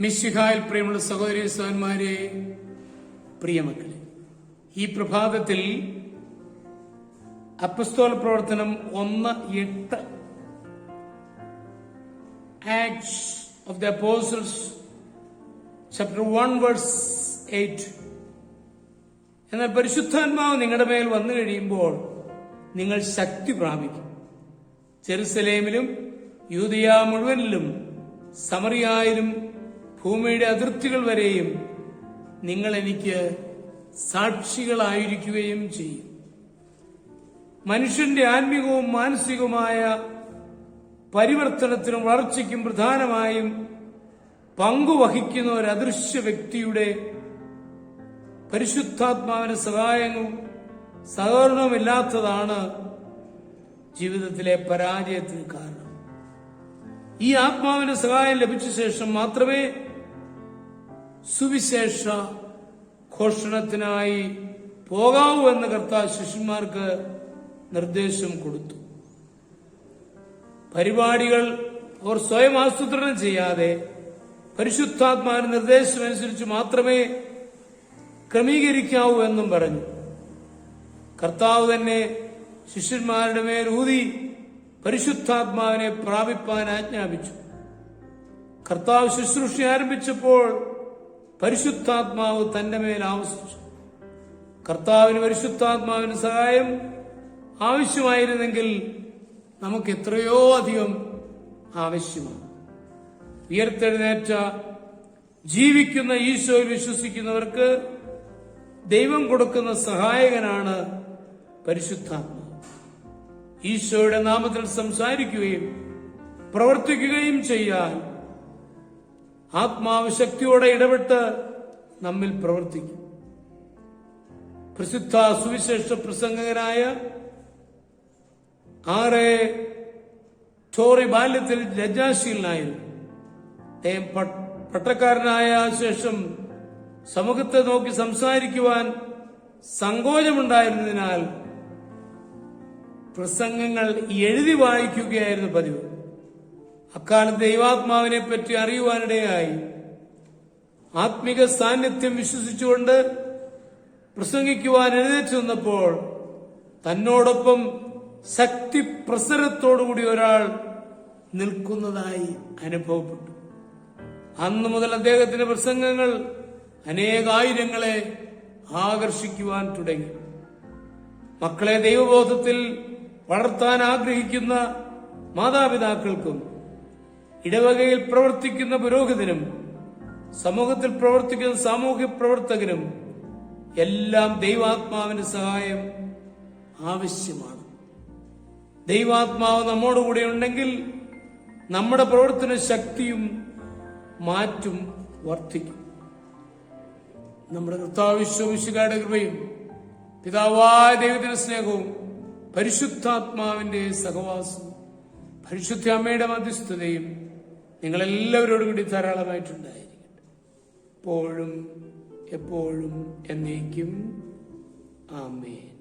മിശിഹായിൽ പ്രിയമുള്ള സഹോദരി സഹോദരന്മാരെ, പ്രിയമക്കളെ, ഈ പ്രഭാതത്തിൽ അപ്പസ്തോല പ്രവർത്തനം 1:8 acts of the apostles chapter 1:8 എന്നാൽ പരിശുദ്ധാത്മാവ് നിങ്ങളുടെ മേൽ വന്നു കഴിയുമ്പോൾ നിങ്ങൾ ശക്തി പ്രാപിക്കും. ജെറുസലേമിലും യൂദയ മുഴുവനിലും സമറിയായിലും ഭൂമിയുടെ അതിർത്തികൾ വരെയും നിങ്ങൾ എനിക്ക് സാക്ഷികളായിരിക്കുകയും ചെയ്യും. മനുഷ്യന്റെ ആത്മീകവും മാനസികവുമായ പരിവർത്തനത്തിനും വളർച്ചയ്ക്കും പ്രധാനമായും പങ്കുവഹിക്കുന്ന ഒരു അദൃശ്യ വ്യക്തിയുടെ പരിശുദ്ധാത്മാവിന്റെ സഹായവും സഹകരണവുമില്ലാത്തതാണ് ജീവിതത്തിലെ പരാജയത്തിന് കാരണം. ഈ ആത്മാവിന്റെ സഹായം ലഭിച്ച ശേഷം മാത്രമേ സുവിശേഷ ഘോഷണത്തിനായി പോകാവൂ എന്ന് കർത്താവ് ശിഷ്യന്മാർക്ക് നിർദ്ദേശം കൊടുത്തു. പരിപാടികൾ അവർ സ്വയം ആസൂത്രണം ചെയ്യാതെ പരിശുദ്ധാത്മാവിന്റെ നിർദ്ദേശമനുസരിച്ച് മാത്രമേ ക്രമീകരിക്കാവൂ എന്നും പറഞ്ഞു. കർത്താവ് തന്നെ ശിഷ്യന്മാരുടെ മേൽ ഊതി പരിശുദ്ധാത്മാവിനെ പ്രാപിപ്പാൻ ആജ്ഞാപിച്ചു. കർത്താവ് ശുശ്രൂഷ ആരംഭിച്ചപ്പോൾ പരിശുദ്ധാത്മാവ് തന്റെ മേൽ ആവസിച്ചു. കർത്താവിന് പരിശുദ്ധാത്മാവിന് സഹായം ആവശ്യമായിരുന്നെങ്കിൽ നമുക്ക് എത്രയോ അധികം ആവശ്യമാണ്. ഉയർത്തെഴുന്നേറ്റ ജീവിക്കുന്ന ഈശോയിൽ വിശ്വസിക്കുന്നവർക്ക് ദൈവം കൊടുക്കുന്ന സഹായകനാണ് പരിശുദ്ധാത്മാവ്. ഈശോയുടെ നാമത്തിൽ സംസാരിക്കുകയും പ്രവർത്തിക്കുകയും ചെയ്യാൻ ആത്മാവ് ശക്തിയോടെ ഇടപെട്ട് നമ്മിൽ പ്രവർത്തിക്കും. പ്രസിദ്ധ സുവിശേഷ പ്രസംഗകനായ ടോറി ബാല്യത്തിൽ ലജ്ജാശീലനായിരുന്നു. അദ്ദേഹം പട്ടക്കാരനായ ശേഷം സമൂഹത്തെ നോക്കി സംസാരിക്കുവാൻ സങ്കോചമുണ്ടായിരുന്നതിനാൽ പ്രസംഗങ്ങൾ എഴുതി വായിക്കുകയായിരുന്നു പതിവ്. അക്കാലത്ത് ദൈവാത്മാവിനെ പറ്റി അറിയുവാനിടയായി ആത്മിക സാന്നിധ്യം വിശ്വസിച്ചുകൊണ്ട് പ്രസംഗിക്കുവാൻ എഴുന്നേറ്റ് നിന്നപ്പോൾ തന്നോടൊപ്പം ശക്തി പ്രസരത്തോടുകൂടി ഒരാൾ നിൽക്കുന്നതായി അനുഭവപ്പെട്ടു. അന്നു മുതൽ അദ്ദേഹത്തിന്റെ പ്രസംഗങ്ങൾ അനേകായിരങ്ങളെ ആകർഷിക്കുവാൻ തുടങ്ങി. മക്കളെ ദൈവബോധത്തിൽ വളർത്താൻ ആഗ്രഹിക്കുന്ന മാതാപിതാക്കൾക്കും ഇടവകയിൽ പ്രവർത്തിക്കുന്ന പുരോഹിതനും സമൂഹത്തിൽ പ്രവർത്തിക്കുന്ന സാമൂഹ്യ പ്രവർത്തകനും എല്ലാം ദൈവാത്മാവിന്റെ സഹായം ആവശ്യമാണ്. ദൈവാത്മാവ് നമ്മോടുകൂടെ ഉണ്ടെങ്കിൽ നമ്മുടെ പ്രവർത്തന ശക്തിയും മാറ്റും വർദ്ധിക്കും. നമ്മുടെ കർത്താവ് ഈശോയുടെ കൃപയും പിതാവായ ദൈവത്തിന്റെ സ്നേഹവും പരിശുദ്ധാത്മാവിന്റെ സഹവാസവും പരിശുദ്ധ അമ്മയുടെ മധ്യസ്ഥതയും നിങ്ങളെല്ലാവരോടും കൂടി ധാരാളമായിട്ടുണ്ടായിരിക്കട്ടെ, എപ്പോഴും എപ്പോഴും എന്നേക്കും. ആമേൻ.